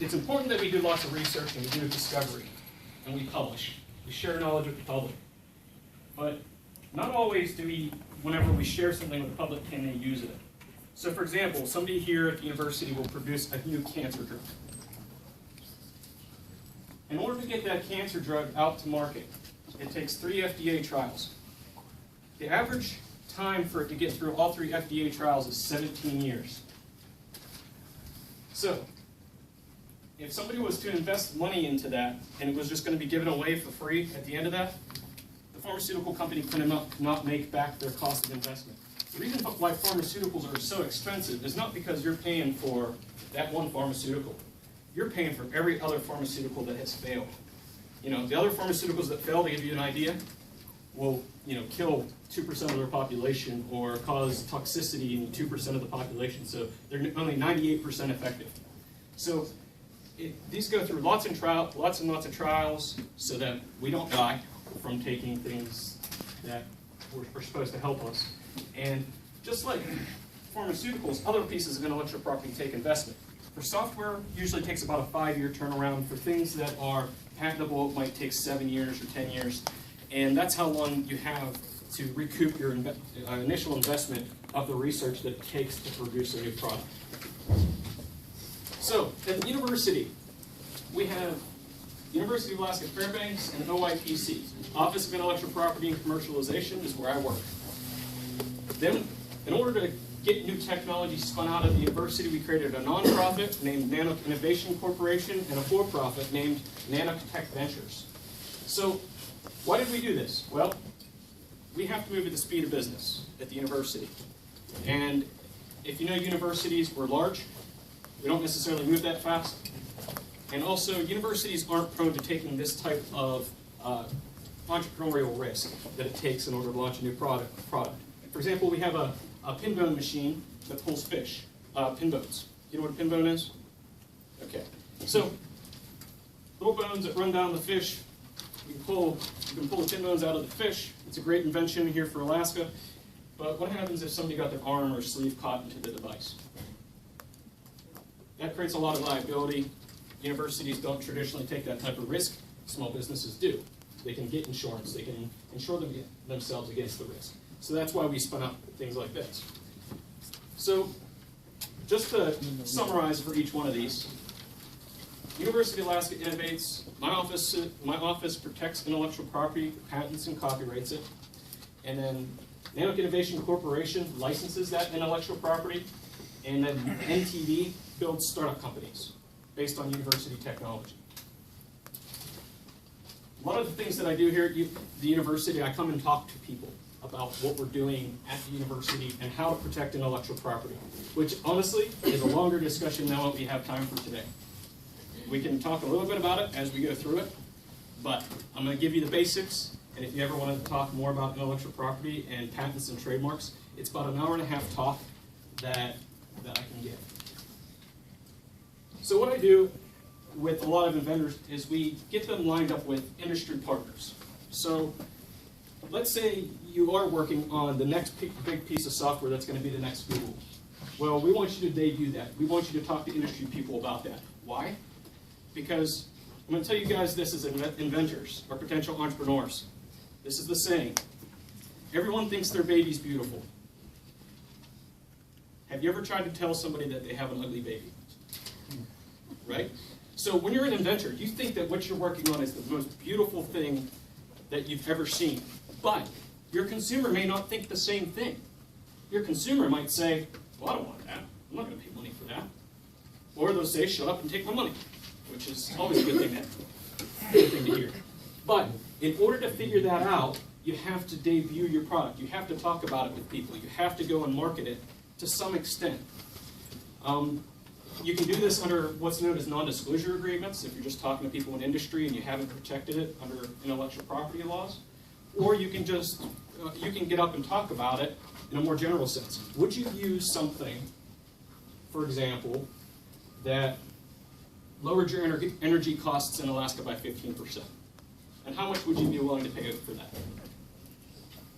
it's important that we do lots of research and we do discovery, and we publish. We share knowledge with the public. But not always do we, whenever we share something with the public, can they use it. So for example, somebody here at the university will produce a new cancer drug. In order to get that cancer drug out to market, it takes 3 FDA trials. The average time for it to get through all 3 FDA trials is 17 years. So, if somebody was to invest money into that, and it was just going to be given away for free at the end of that, the pharmaceutical company could not make back their cost of investment. The reason why pharmaceuticals are so expensive is not because you're paying for that one pharmaceutical. You're paying for every other pharmaceutical that has failed. You know, the other pharmaceuticals that fail, to give you an idea, will kill 2% of their population or cause toxicity in 2% of the population. So they're only 98% effective. So these go through lots and lots of trials so that we don't die from taking things that were supposed to help us. And just like pharmaceuticals, other pieces of intellectual property take investment. For software, usually takes about a 5-year turnaround. For things that are patentable, it might take 7 years or 10 years. And that's how long you have to recoup your initial investment of the research that it takes to produce a new product. So, at the university, we have University of Alaska Fairbanks and OIPC. Office of Intellectual Property and Commercialization is where I work. Then, in order to get new technology spun out of the university, we created a nonprofit named Nano Innovation Corporation and a for-profit named Nanotech Ventures. So, why did we do this? Well, we have to move at the speed of business at the university. And if you know universities, we're large. We don't necessarily move that fast. And also, universities aren't prone to taking this type of entrepreneurial risk that it takes in order to launch a new product. For example, we have a pinbone machine that pulls fish, pinbones. You know what a pinbone is? Okay. So, little bones that run down the fish. You can pull the pinbones out of the fish. It's a great invention here for Alaska. But what happens if somebody got their arm or sleeve caught into the device? That creates a lot of liability. Universities don't traditionally take that type of risk. Small businesses do. They can get insurance. They can insure themselves against the risk. So that's why we spun up things like this. So just to summarize for each one of these, University of Alaska innovates. My office protects intellectual property, patents, and copyrights it. And then Nano Innovation Corporation licenses that intellectual property. And then NTV builds startup companies based on university technology. A lot of the things that I do here at the university, I come and talk to people about what we're doing at the university and how to protect intellectual property, which honestly is a longer discussion than what we have time for today. We can talk a little bit about it as we go through it, but I'm going to give you the basics, and if you ever want to talk more about intellectual property and patents and trademarks, it's about an hour-and-a-half talk that I can give. So what I do with a lot of inventors is we get them lined up with industry partners. So let's say you are working on the next big piece of software that's going to be the next Google. Well, we want you to debut that. We want you to talk to industry people about that. Why? Because I'm going to tell you guys this as inventors or potential entrepreneurs. This is the saying. Everyone thinks their baby's beautiful. Have you ever tried to tell somebody that they have an ugly baby? Right? So when you're an inventor, you think that what you're working on is the most beautiful thing that you've ever seen. But your consumer may not think the same thing. Your consumer might say, well, I don't want that. I'm not going to pay money for that. Or they'll say, shut up and take my money, which is always a good thing to hear. But in order to figure that out, you have to debut your product. You have to talk about it with people. You have to go and market it to some extent. You can do this under what's known as non-disclosure agreements if you're just talking to people in industry and you haven't protected it under intellectual property laws. Or you can just, you can get up and talk about it in a more general sense. Would you use something, for example, that lowered your energy costs in Alaska by 15%? And how much would you be willing to pay for that?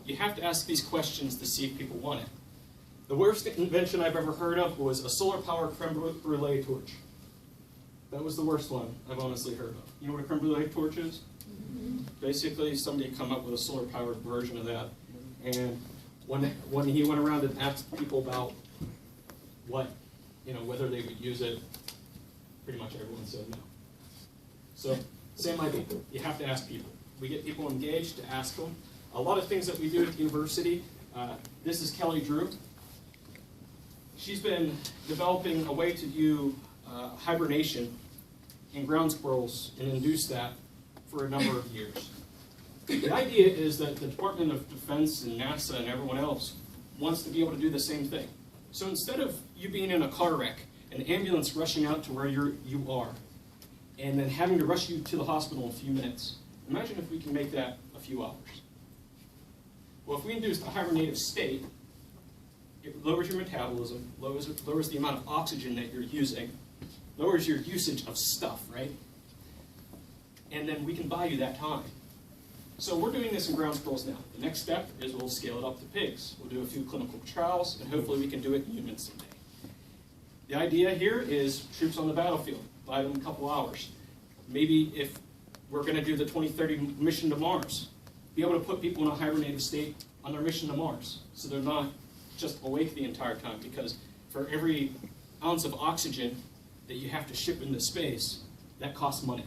You have to ask these questions to see if people want it. The worst invention I've ever heard of was a solar-powered creme brulee torch. That was the worst one I've honestly heard of. You know what a creme brulee torch is? Basically, somebody come up with a solar-powered version of that. And when he went around and asked people about whether they would use it, pretty much everyone said no. So, same idea. You have to ask people. We get people engaged to ask them. A lot of things that we do at the university. This is Kelly Drew. She's been developing a way to do hibernation in ground squirrels and induce that for a number of years. The idea is that the Department of Defense and NASA and everyone else wants to be able to do the same thing. So instead of you being in a car wreck, an ambulance rushing out to where you are, and then having to rush you to the hospital in a few minutes, imagine if we can make that a few hours. Well, if we induce a hibernative state, it lowers your metabolism, lowers the amount of oxygen that you're using, lowers your usage of stuff, right? And then we can buy you that time. So we're doing this in ground squirrels now. The next step is we'll scale it up to pigs. We'll do a few clinical trials, and hopefully we can do it in humans someday. The idea here is troops on the battlefield, buy them a couple hours. Maybe if we're going to do the 2030 mission to Mars, be able to put people in a hibernative state on their mission to Mars, so they're not just awake the entire time, because for every ounce of oxygen that you have to ship into space, that costs money.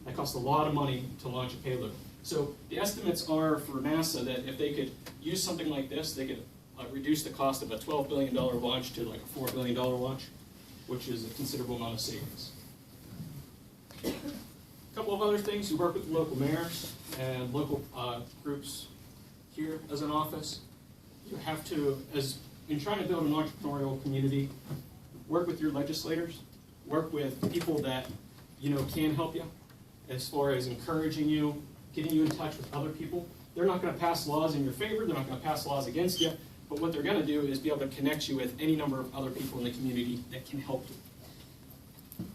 That costs a lot of money to launch a payload. So the estimates are for NASA that if they could use something like this, they could reduce the cost of a $12 billion launch to like a $4 billion launch, which is a considerable amount of savings. A couple of other things, we work with local mayors and local groups here as an office. You have to, in trying to build an entrepreneurial community, work with your legislators, work with people that can help you as far as encouraging you, getting you in touch with other people. They're not going to pass laws in your favor, they're not going to pass laws against you, but what they're going to do is be able to connect you with any number of other people in the community that can help you.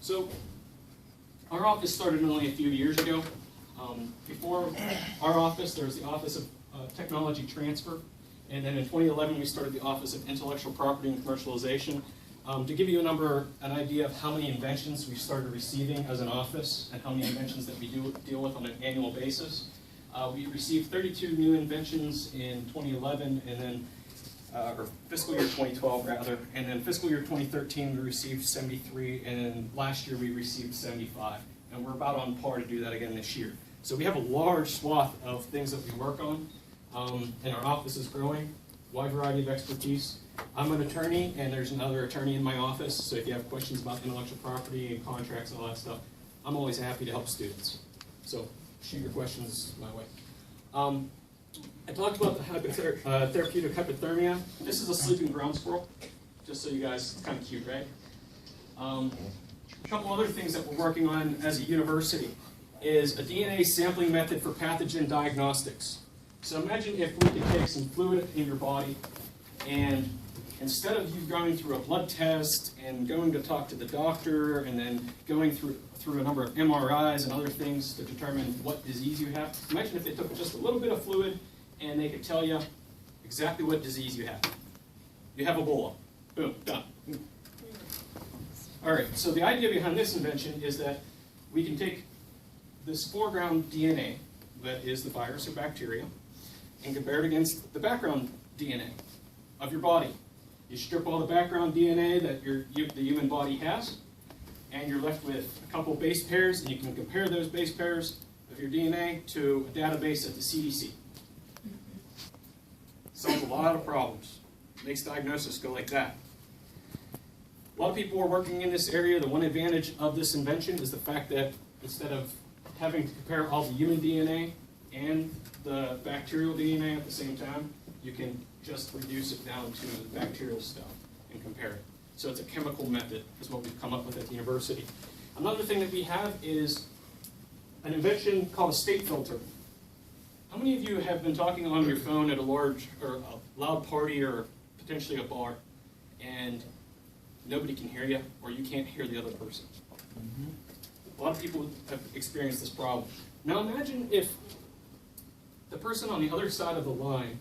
So, our office started only a few years ago. Before our office, there was the Office of Technology Transfer, and then in 2011 we started the Office of Intellectual Property and Commercialization. To give you an idea of how many inventions we started receiving as an office and how many inventions that we deal with on an annual basis, we received 32 new inventions in 2011, and then or fiscal year 2012 rather, and then fiscal year 2013 we received 73, and then last year we received 75, and we're about on par to do that again this year. So we have a large swath of things that we work on, and our office is growing, wide variety of expertise. I'm an attorney, and there's another attorney in my office, so if you have questions about intellectual property and contracts and all that stuff, I'm always happy to help students. So shoot your questions my way. I talked about the therapeutic hypothermia. This is a sleeping ground squirrel, just so you guys, it's kind of cute, right? A couple other things that we're working on as a university is a DNA sampling method for pathogen diagnostics. So imagine if we could take some fluid in your body, and instead of you going through a blood test and going to talk to the doctor and then going through a number of MRIs and other things to determine what disease you have, imagine if they took just a little bit of fluid and they could tell you exactly what disease you have. You have Ebola. Boom, done. All right, so the idea behind this invention is that we can take this foreground DNA, that is the virus or bacteria, and compare it against the background DNA of your body. You strip all the background DNA that the human body has, and you're left with a couple base pairs, and you can compare those base pairs of your DNA to a database at the CDC. Solves a lot of problems. Makes diagnosis go like that. A lot of people are working in this area. The one advantage of this invention is the fact that instead of having to compare all the human DNA and the bacterial DNA at the same time, you can just reduce it down to the bacterial stuff and compare it. So it's a chemical method, is what we've come up with at the university. Another thing that we have is an invention called a state filter. How many of you have been talking on your phone at a large or a loud party or potentially a bar, and nobody can hear you, or you can't hear the other person? A lot of people have experienced this problem. Now imagine if the person on the other side of the line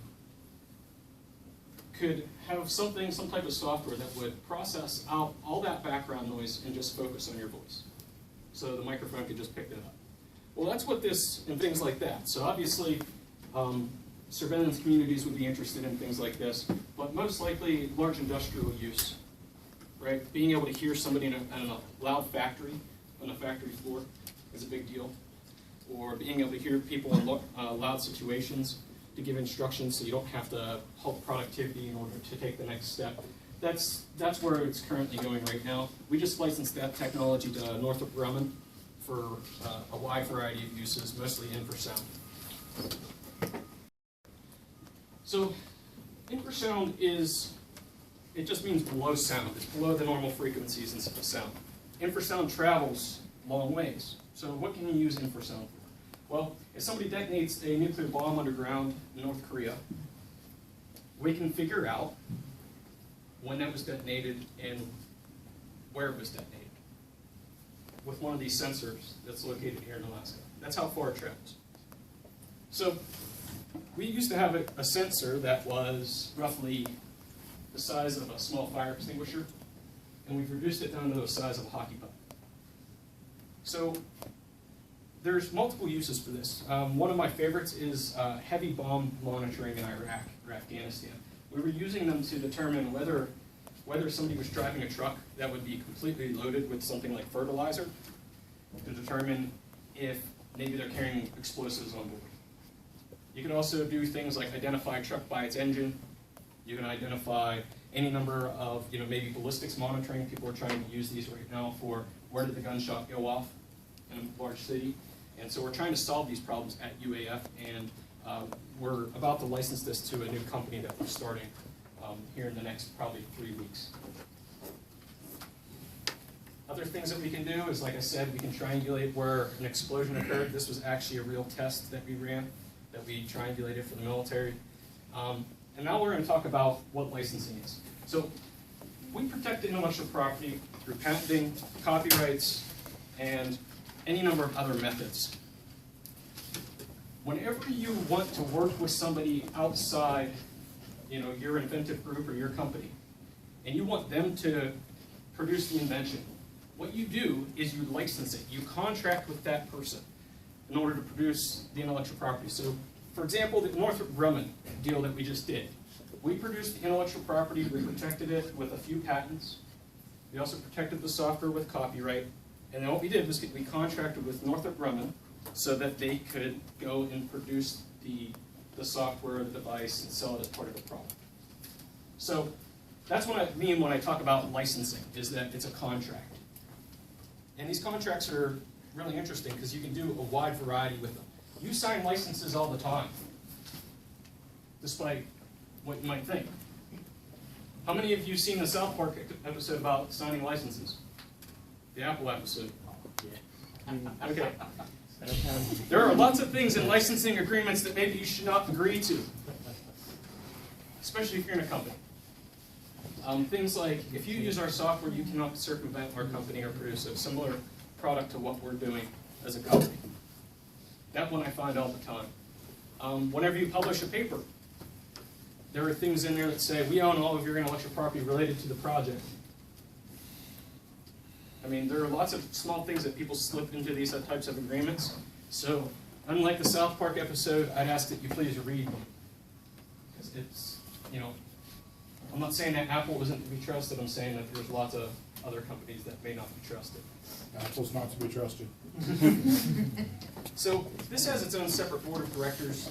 could have some type of software that would process out all that background noise and just focus on your voice. So the microphone could just pick it up. Well, that's what this, and things like that. So obviously, surveillance communities would be interested in things like this, but most likely large industrial use, right? Being able to hear somebody in a loud factory, on a factory floor, is a big deal. Or being able to hear people in loud situations to give instructions so you don't have to halt productivity in order to take the next step. That's where it's currently going right now. We just licensed that technology to Northrop Grumman for a wide variety of uses, mostly infrasound. So infrasound it just means below sound. It's below the normal frequencies of sound. Infrasound travels long ways. So what can you use infrasound for? Well, if somebody detonates a nuclear bomb underground in North Korea, we can figure out when that was detonated and where it was detonated with one of these sensors that's located here in Alaska. That's how far it travels. So we used to have a sensor that was roughly the size of a small fire extinguisher, and we've reduced it down to the size of a hockey puck. So there's multiple uses for this. One of my favorites is heavy bomb monitoring in Iraq or Afghanistan. We were using them to determine whether somebody was driving a truck that would be completely loaded with something like fertilizer, to determine if maybe they're carrying explosives on board. You can also do things like identify a truck by its engine. You can identify any number of, maybe ballistics monitoring. People are trying to use these right now for where did the gunshot go off in a large city. And so we're trying to solve these problems at UAF, and we're about to license this to a new company that we're starting here in the next probably 3 weeks. Other things that we can do is, like I said, we can triangulate where an explosion occurred. This was actually a real test that we ran, that we triangulated for the military. And now we're going to talk about what licensing is. So we protect intellectual property through patenting, copyrights, and any number of other methods. Whenever you want to work with somebody outside, your inventive group or your company, and you want them to produce the invention, what you do is you license it. You contract with that person in order to produce the intellectual property. So, for example, the Northrop Grumman deal that we just did. We produced the intellectual property, we protected it with a few patents. We also protected the software with copyright. And then what we did was we contracted with Northrop Grumman so that they could go and produce the software, the device, and sell it as part of the product. So that's what I mean when I talk about licensing, is that it's a contract. And these contracts are really interesting because you can do a wide variety with them. You sign licenses all the time, despite what you might think. How many of you have seen the South Park episode about signing licenses? The Apple episode. Yeah. Okay. There are lots of things in licensing agreements that maybe you should not agree to, especially if you're in a company. Things like, if you use our software, you cannot circumvent our company or produce a similar product to what we're doing as a company. That one I find all the time. Whenever you publish a paper, there are things in there that say, we own all of your intellectual property related to the project. I mean, there are lots of small things that people slip into these types of agreements. So, unlike the South Park episode, I'd ask that you please read them. Because it's, I'm not saying that Apple isn't to be trusted. I'm saying that there's lots of other companies that may not be trusted. Apple's not to be trusted. So, this has its own separate board of directors.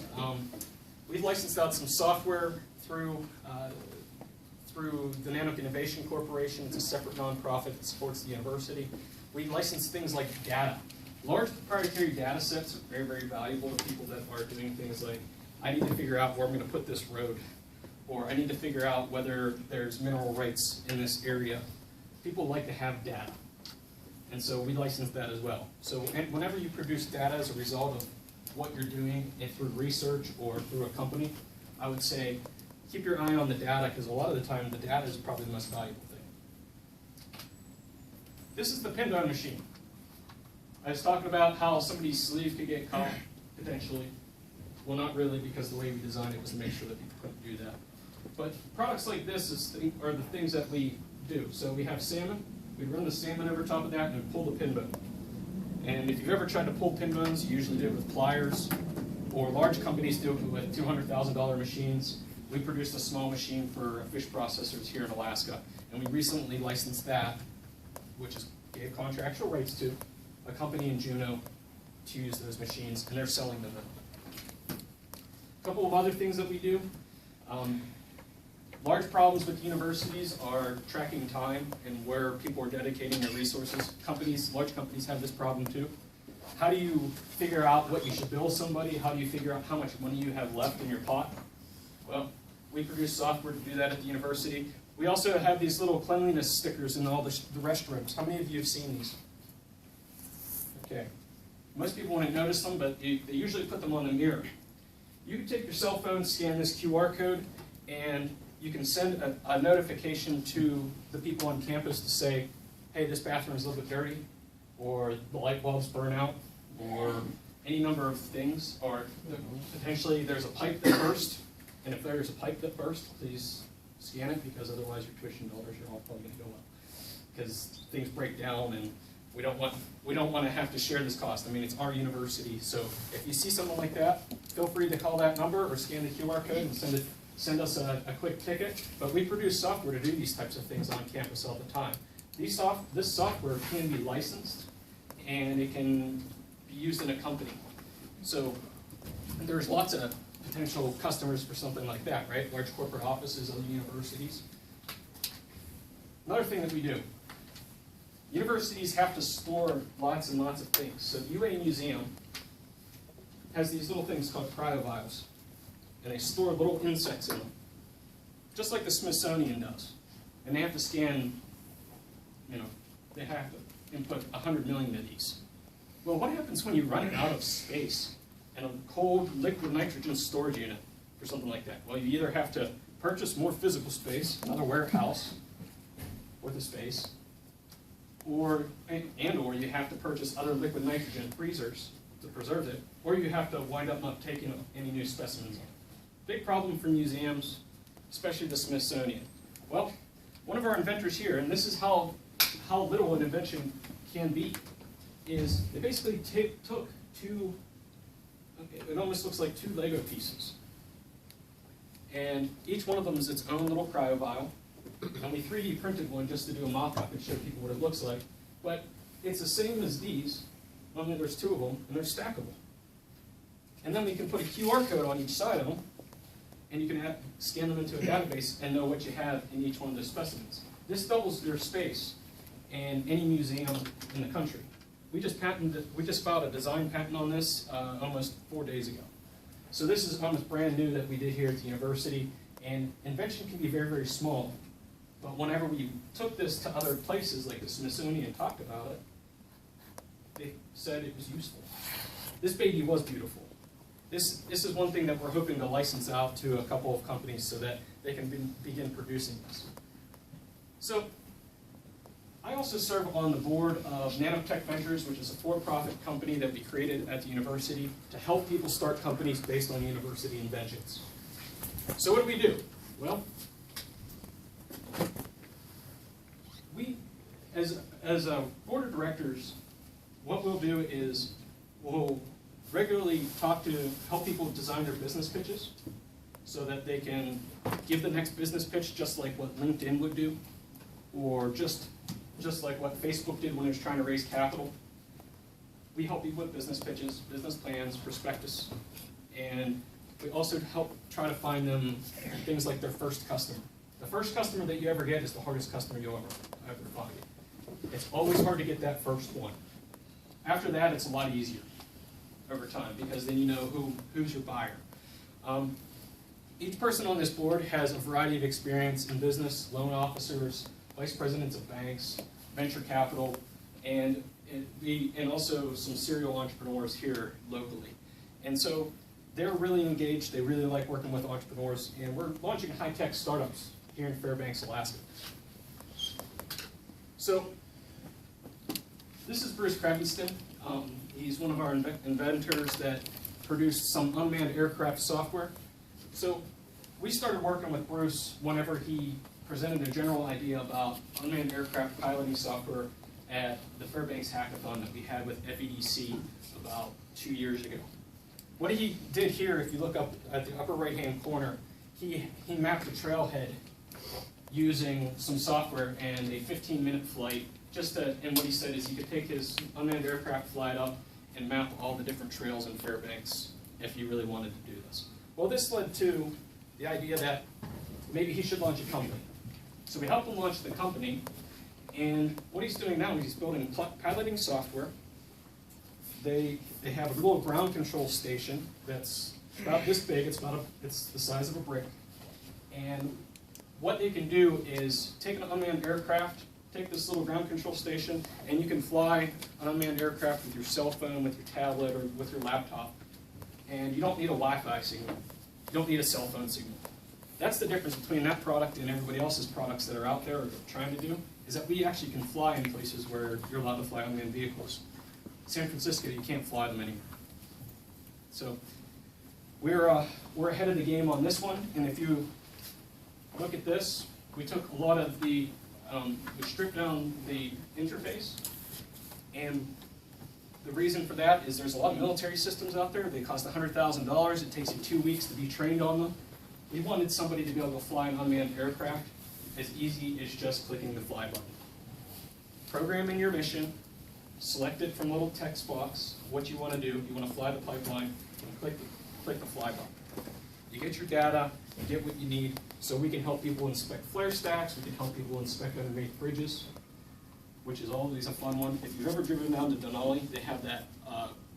We've licensed out some software through the Nano Innovation Corporation. It's a separate nonprofit that supports the university. We license things like data. Large proprietary data sets are very, very valuable to people that are doing things like, I need to figure out where I'm going to put this road, or I need to figure out whether there's mineral rights in this area. People like to have data. And so we license that as well. So whenever you produce data as a result of what you're doing through research or through a company, I would say keep your eye on the data, because a lot of the time the data is probably the most valuable thing. This is the pin down machine. I was talking about how somebody's sleeve could get caught, potentially. Well, not really, because the way we designed it was to make sure that people couldn't do that. But products like this are the things that we do. So we have salmon. We run the salmon over top of that and pull the pin bone. And if you've ever tried to pull pin bones, you usually do it with pliers, or large companies do it with $200,000 machines. We produced a small machine for fish processors here in Alaska, and we recently licensed that, which gave contractual rights to a company in Juneau to use those machines, and they're selling them now. A couple of other things that we do. Large problems with universities are tracking time and where people are dedicating their resources. Large companies have this problem too. How do you figure out what you should bill somebody? How do you figure out how much money you have left in your pot? Well, we produce software to do that at the university. We also have these little cleanliness stickers in all the restrooms. How many of you have seen these? Okay. Most people wouldn't notice them, but they usually put them on the mirror. You can take your cell phone, scan this QR code, and you can send a notification to the people on campus to say, hey, this bathroom is a little bit dirty, or the light bulbs burn out, or any number of things, or potentially there's a pipe that burst, and if there's a pipe that burst, please scan it, because otherwise your tuition dollars are all probably going to go up, because things break down, and we don't want to have to share this cost. I mean, it's our university, so if you see something like that, feel free to call that number or scan the QR code and send us a quick ticket. But we produce software to do these types of things on campus all the time. This software can be licensed, and it can be used in a company. So there's lots of potential customers for something like that, right? Large corporate offices, other universities. Another thing that we do. Universities have to store lots and lots of things. So the UA Museum has these little things called cryovials, and they store little insects in them, just like the Smithsonian does. And they have to scan, they have to input 100 million of these. Well, what happens when you run out of space and a cold liquid nitrogen storage unit for something like that? Well, you either have to purchase more physical space, another warehouse worth of space, or you have to purchase other liquid nitrogen freezers to preserve it, or you have to wind up not taking any new specimens on. Big problem for museums, especially the Smithsonian. Well, one of our inventors here, and this is how little an invention can be, is they basically took it almost looks like two Lego pieces. And each one of them is its own little cryovial. And we 3D printed one just to do a mock-up and show people what it looks like. But it's the same as these, only there's two of them, and they're stackable. And then we can put a QR code on each side of them, and you can scan them into a database and know what you have in each one of those specimens. This doubles your space in any museum in the country. We just filed a design patent on this almost 4 days ago. So this is almost brand new that we did here at the university, and invention can be very, very small. But whenever we took this to other places, like the Smithsonian talked about it, they said it was useful. This baby was beautiful. This is one thing that we're hoping to license out to a couple of companies so that they can begin producing this. So I also serve on the board of Nanotech Ventures, which is a for-profit company that we created at the university to help people start companies based on university inventions. So what do we do? Well, we, as a board of directors, what we'll do is we'll regularly help people design their business pitches so that they can give the next business pitch just like what LinkedIn would do, or just like what Facebook did when it was trying to raise capital. We help people with business pitches, business plans, prospectus, and we also help try to find them things like their first customer. The first customer that you ever get is the hardest customer you'll ever find. It's always hard to get that first one. After that, it's a lot easier over time, because then you know who's your buyer. Each person on this board has a variety of experience in business: loan officers, vice presidents of banks, venture capital, and also some serial entrepreneurs here locally. And so they're really engaged. They really like working with entrepreneurs, and we're launching high-tech startups here in Fairbanks, Alaska. So this is Bruce Kraviston. He's one of our inventors that produced some unmanned aircraft software. So we started working with Bruce whenever he presented a general idea about unmanned aircraft piloting software at the Fairbanks hackathon that we had with FEDC about 2 years ago. What he did here, if you look up at the upper right-hand corner, he mapped the trailhead using some software and a 15-minute flight. And what he said is he could take his unmanned aircraft, fly it up, and map all the different trails in Fairbanks if he really wanted to do this. Well, this led to the idea that maybe he should launch a company. So we helped him launch the company, and what he's doing now is he's building piloting software. They have a little ground control station that's about this big. It's the size of a brick. And what they can do is take an unmanned aircraft, take this little ground control station, and you can fly an unmanned aircraft with your cell phone, with your tablet, or with your laptop. And you don't need a Wi-Fi signal. You don't need a cell phone signal. That's the difference between that product and everybody else's products that are out there or trying to do, is that we actually can fly in places where you're allowed to fly unmanned vehicles. San Francisco, you can't fly them anymore. So we're ahead of the game on this one, and if you look at this, we took a lot of we stripped down the interface, and the reason for that is there's a lot of military systems out there. They cost $100,000. It takes you 2 weeks to be trained on them. We wanted somebody to be able to fly an unmanned aircraft as easy as just clicking the fly button. Programming your mission, select it from a little text box, what you want to do. You want to fly the pipeline, and click the fly button. You get your data, you get what you need, so we can help people inspect flare stacks, we can help people inspect underneath bridges, which is always a fun one. If you've ever driven down to Denali, they have that,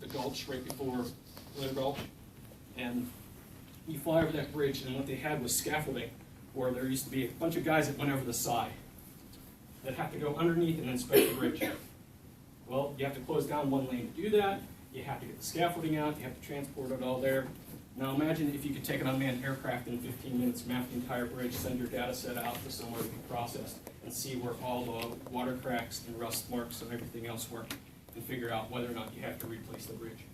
the gulch right before the gulch, and you fly over that bridge, and what they had was scaffolding, where there used to be a bunch of guys that went over the side that have to go underneath and inspect the bridge. Well, you have to close down one lane to do that, you have to get the scaffolding out, you have to transport it all there. Now imagine if you could take an unmanned aircraft in 15 minutes, map the entire bridge, send your data set out to somewhere to be processed, and see where all the water cracks and rust marks and everything else were, and figure out whether or not you have to replace the bridge.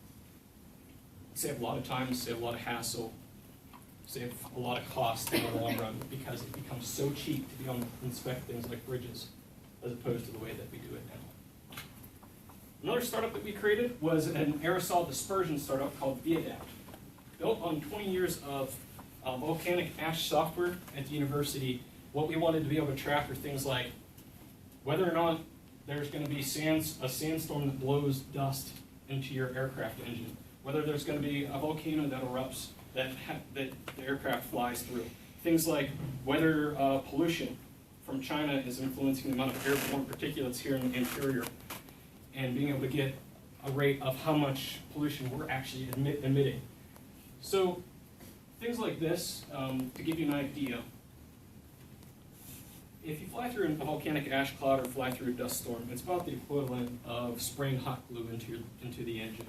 Save a lot of time, save a lot of hassle, save a lot of cost in the long run, because it becomes so cheap to be able to inspect things like bridges, as opposed to the way that we do it now. Another startup that we created was an aerosol dispersion startup called VADAPT. Built on 20 years of volcanic ash software at the university, what we wanted to be able to track are things like whether or not there's going to be a sandstorm that blows dust into your aircraft engine, whether there's going to be a volcano that erupts that the aircraft flies through, things like whether pollution from China is influencing the amount of airborne particulates here in the interior, and being able to get a rate of how much pollution we're actually emitting. So things like this, to give you an idea, if you fly through a volcanic ash cloud or fly through a dust storm, it's about the equivalent of spraying hot glue into the engine.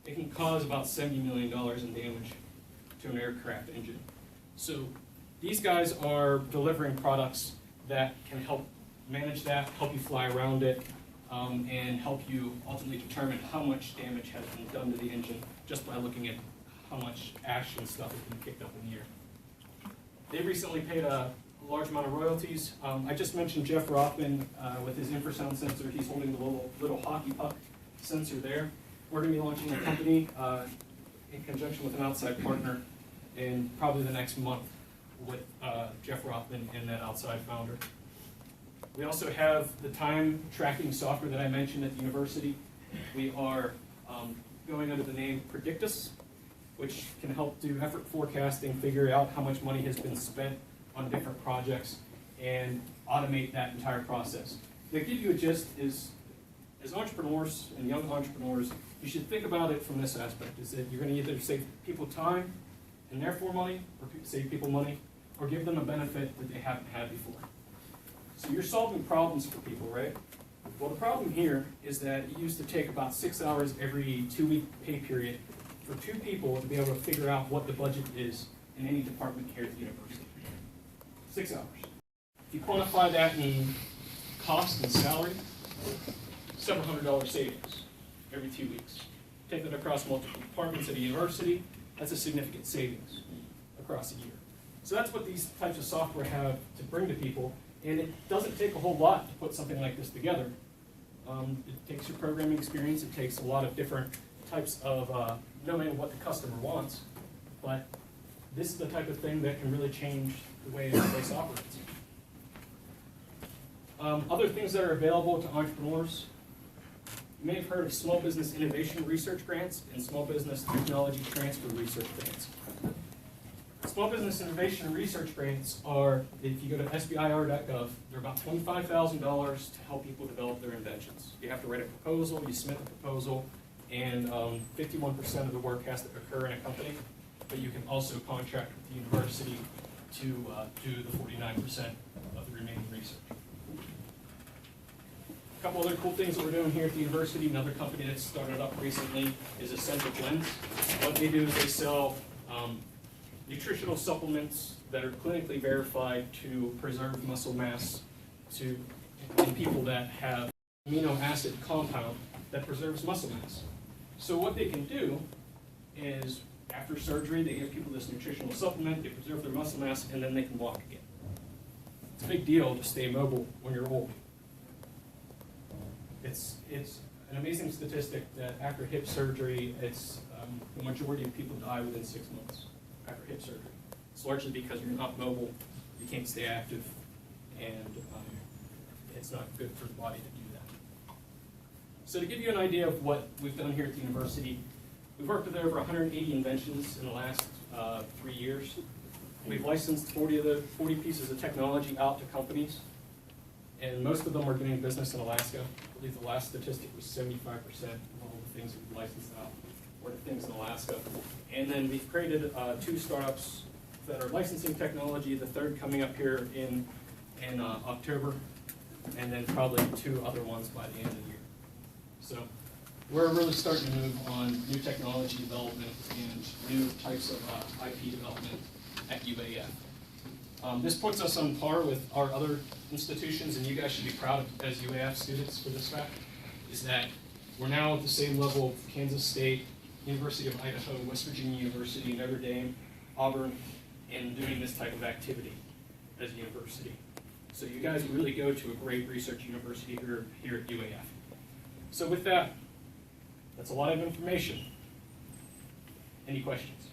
It can cause about $70 million in damage to an aircraft engine. So these guys are delivering products that can help manage that, help you fly around it, and help you ultimately determine how much damage has been done to the engine just by looking at how much ash and stuff has been kicked up in the air. They recently paid a large amount of royalties. I just mentioned Jeff Rothman with his infrasound sensor. He's holding the little hockey puck sensor there. We're going to be launching a company in conjunction with an outside partner in probably the next month with Jeff Rothman and that outside founder. We also have the time tracking software that I mentioned at the university. We are going under the name Predictus, which can help do effort forecasting, figure out how much money has been spent on different projects, and automate that entire process. To give you a gist is, as entrepreneurs and young entrepreneurs, you should think about it from this aspect, is that you're going to either save people time and therefore money, or save people money, or give them a benefit that they haven't had before. So you're solving problems for people, right? Well, the problem here is that it used to take about 6 hours every 2-week pay period for 2 people to be able to figure out what the budget is in any department here at the university. 6 hours. If you quantify that in cost and salary, several $100 savings every 2 weeks. Take that across multiple departments at a university, that's a significant savings across a year. So that's what these types of software have to bring to people, and it doesn't take a whole lot to put something like this together. It takes your programming experience, it takes a lot of different types of knowing what the customer wants, but this is the type of thing that can really change the way the place operates. Other things that are available to entrepreneurs, you may have heard of Small Business Innovation Research Grants and Small Business Technology Transfer Research Grants. Small Business Innovation Research Grants are, if you go to sbir.gov, they're about $25,000 to help people develop their inventions. You have to write a proposal, you submit the proposal, and 51% of the work has to occur in a company, but you can also contract with the university to do the 49% of the remaining research. A couple other cool things that we're doing here at the university, another company that's started up recently is Essential Blends. What they do is they sell nutritional supplements that are clinically verified to preserve muscle mass in people that have amino acid compound that preserves muscle mass. So what they can do is, after surgery, they give people this nutritional supplement, they preserve their muscle mass, and then they can walk again. It's a big deal to stay mobile when you're old. It's an amazing statistic that after hip surgery, the majority of people die within 6 months after hip surgery. It's largely because you're not mobile, you can't stay active, and it's not good for the body to do that. So to give you an idea of what we've done here at the university, we've worked with over 180 inventions in the last 3 years. We've licensed 40 pieces of technology out to companies, and most of them are doing business in Alaska. I believe the last statistic was 75% of all the things we've licensed out were the things in Alaska. And then we've created 2 startups that are licensing technology, the third coming up here in October, and then probably 2 other ones by the end of the year. So we're really starting to move on new technology development and new types of IP development at UAF. This puts us on par with our other institutions, and you guys should be proud of, as UAF students, for this fact, is that we're now at the same level of Kansas State, University of Idaho, West Virginia University, Notre Dame, Auburn, and doing this type of activity as a university. So you guys really go to a great research university here at UAF. So with that, that's a lot of information. Any questions?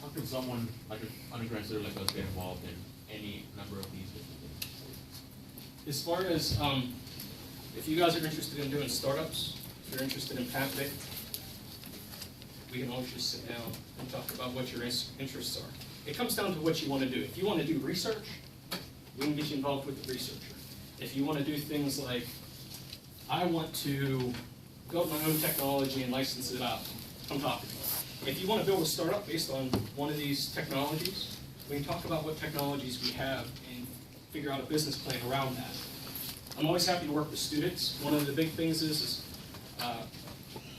How can someone, like an undergraduate student like us, get involved in any number of these different things? As far as, if you guys are interested in doing startups, if you're interested in patenting, we can always just sit down and talk about what your interests are. It comes down to what you want to do. If you want to do research, we can get you involved with the researcher. If you want to do things like, I want to build my own technology and license it out, come talk to me. If you want to build a startup based on one of these technologies, we can talk about what technologies we have and figure out a business plan around that. I'm always happy to work with students. One of the big things is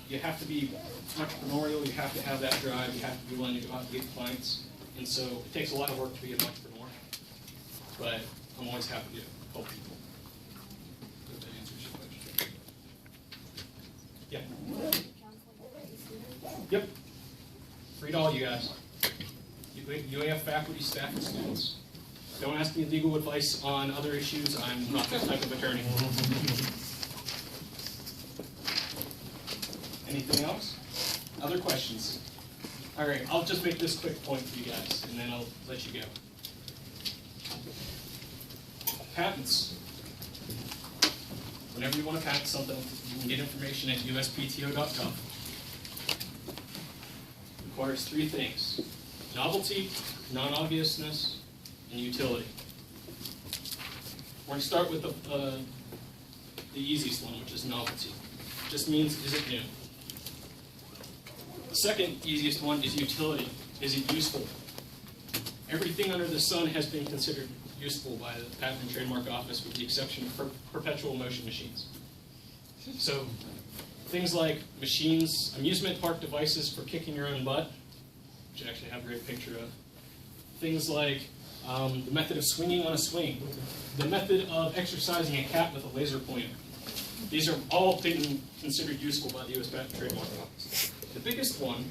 you have to be entrepreneurial, you have to have that drive, you have to be willing to go out and get clients. And so it takes a lot of work to be an entrepreneur, but I'm always happy to help people. If that answers your question. Yeah. Yep. Free to all you guys. UAF faculty, staff, and students. Don't ask me legal advice on other issues. I'm not that type of attorney. Anything else? Other questions? All right, I'll just make this quick point for you guys, and then I'll let you go. Patents. Whenever you want to patent something, you can get information at uspto.gov. Requires 3 things: novelty, non-obviousness, and utility. We're going to start with the easiest one, which is novelty. It just means, is it new? The second easiest one is utility. Is it useful? Everything under the sun has been considered useful by the Patent and Trademark Office, with the exception of perpetual motion machines. So things like machines, amusement park devices for kicking your own butt, which I actually have a great picture of. Things like the method of swinging on a swing, the method of exercising a cat with a laser pointer. These are all being considered useful by the U.S. Patent and Trademark Office. The biggest one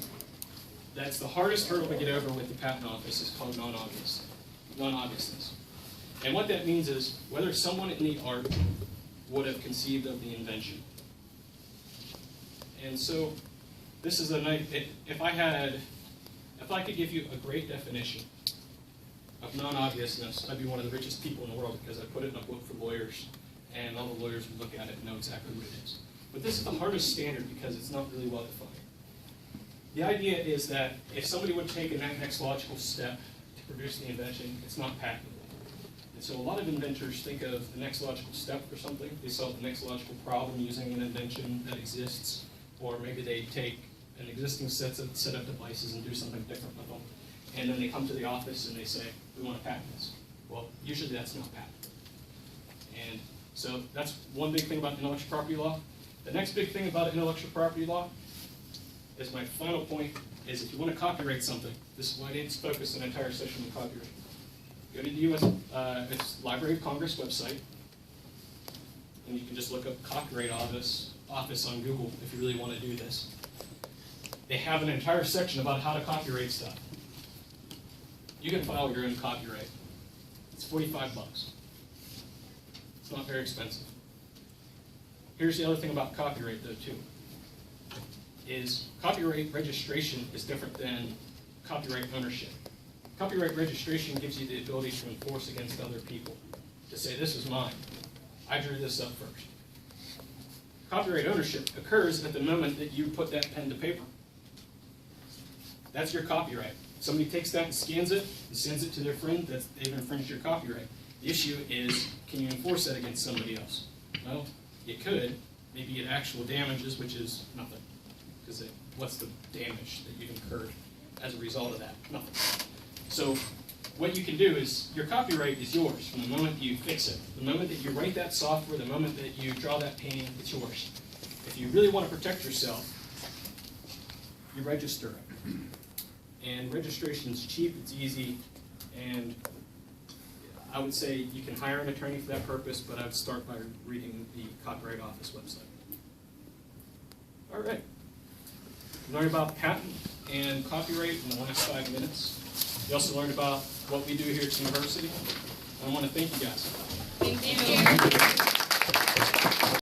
that's the hardest hurdle to get over with the patent office is called non-obviousness. And what that means is whether someone in the art would have conceived of the invention. And so this is a nice, if I could give you a great definition of non-obviousness, I'd be one of the richest people in the world because I put it in a book for lawyers, and all the lawyers would look at it and know exactly what it is. But this is the hardest standard because it's not really well defined. The idea is that if somebody would take a next logical step to produce the invention, it's not patentable. And so a lot of inventors think of the next logical step for something. They solve the next logical problem using an invention that exists, or maybe they take an existing set of devices and do something different with them. And then they come to the office and they say, we want to patent this. Well, usually that's not patentable. And so that's one big thing about intellectual property law. The next big thing about intellectual property law is my final point is if you want to copyright something, this is why I didn't focus an entire session on copyright. Go to the U.S. It's Library of Congress website, and you can just look up Copyright Office on Google if you really want to do this. They have an entire section about how to copyright stuff. You can file your own copyright. It's $45. It's not very expensive. Here's the other thing about copyright, though, too, is copyright registration is different than copyright ownership. Copyright registration gives you the ability to enforce against other people, to say, this is mine. I drew this up first. Copyright ownership occurs at the moment that you put that pen to paper. That's your copyright. Somebody takes that and scans it and sends it to their friend that they've infringed your copyright. The issue is, can you enforce that against somebody else? Well, you could. Maybe get actual damages, which is nothing. Because what's the damage that you've incurred as a result of that? Nothing. So what you can do is, your copyright is yours from the moment you fix it. The moment that you write that software, the moment that you draw that painting, it's yours. If you really want to protect yourself, you register it. And registration is cheap, it's easy, and I would say you can hire an attorney for that purpose, but I would start by reading the Copyright Office website. All right. Learned about patent and copyright in the last 5 minutes. You also learned about what we do here at the university. I want to thank you guys. Thank you.